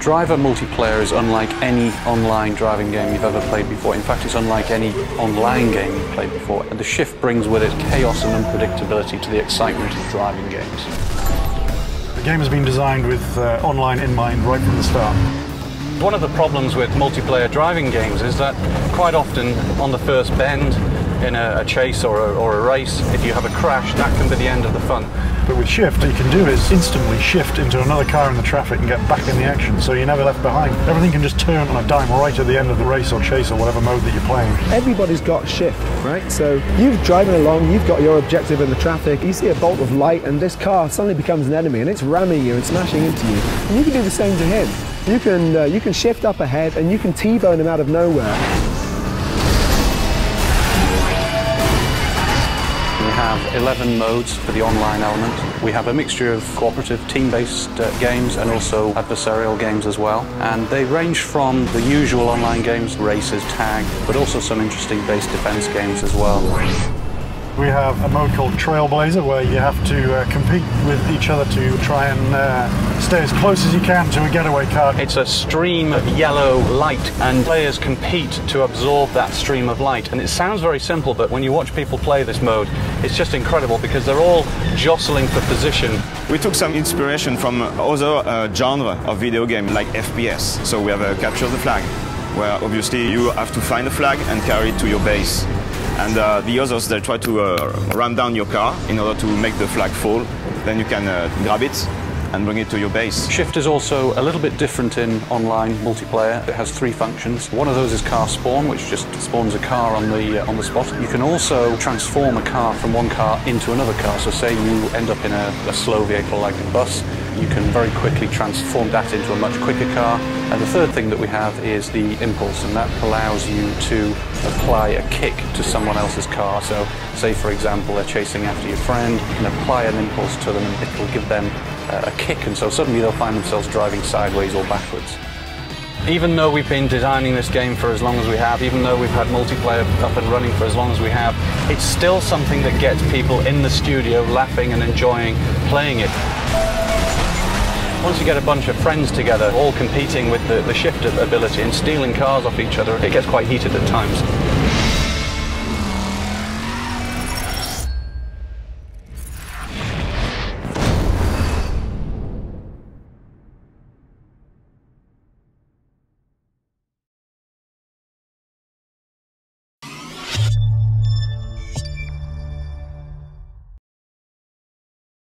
Driver multiplayer is unlike any online driving game you've ever played before. In fact, it's unlike any online game you've played before. And the Shift brings with it chaos and unpredictability to the excitement of driving games. The game has been designed with online in mind right from the start. One of the problems with multiplayer driving games is that quite often on the first bend in a chase or a race, if you have a crash, that can be the end of the fun. But with Shift, what you can do is instantly shift into another car in the traffic and get back in the action, so you're never left behind. Everything can just turn on a dime right at the end of the race or chase or whatever mode that you're playing. Everybody's got Shift, right? So you're driving along, you've got your objective in the traffic, you see a bolt of light and this car suddenly becomes an enemy and it's ramming you and smashing into you. And you can do the same to him. You can shift up ahead and you can T-bone him out of nowhere. We have 11 modes for the online element. We have a mixture of cooperative, team-based games and also adversarial games as well. And they range from the usual online games, races, tag, but also some interesting base defense games as well. We have a mode called Trailblazer where you have to compete with each other to try and stay as close as you can to a getaway car. It's a stream of yellow light and players compete to absorb that stream of light. And it sounds very simple, but when you watch people play this mode, it's just incredible because they're all jostling for position. We took some inspiration from other genre of video game like FPS. So we have a Capture the Flag, where obviously you have to find a flag and carry it to your base. And the others, they try to ram down your car in order to make the flag fall. Then you can grab it and bring it to your base. Shift is also a little bit different in online multiplayer. It has 3 functions. One of those is car spawn, which just spawns a car on the spot. You can also transform a car from one car into another car. So say you end up in a slow vehicle like a bus, you can very quickly transform that into a much quicker car. And the third thing that we have is the impulse, and that allows you to apply a kick to someone else's car. So say for example they're chasing after your friend, you can apply an impulse to them and it will give them a kick, and so suddenly they'll find themselves driving sideways or backwards. Even though we've been designing this game for as long as we have, even though we've had multiplayer up and running for as long as we have, it's still something that gets people in the studio laughing and enjoying playing it. Once you get a bunch of friends together, all competing with the Shift ability and stealing cars off each other, it gets quite heated at times.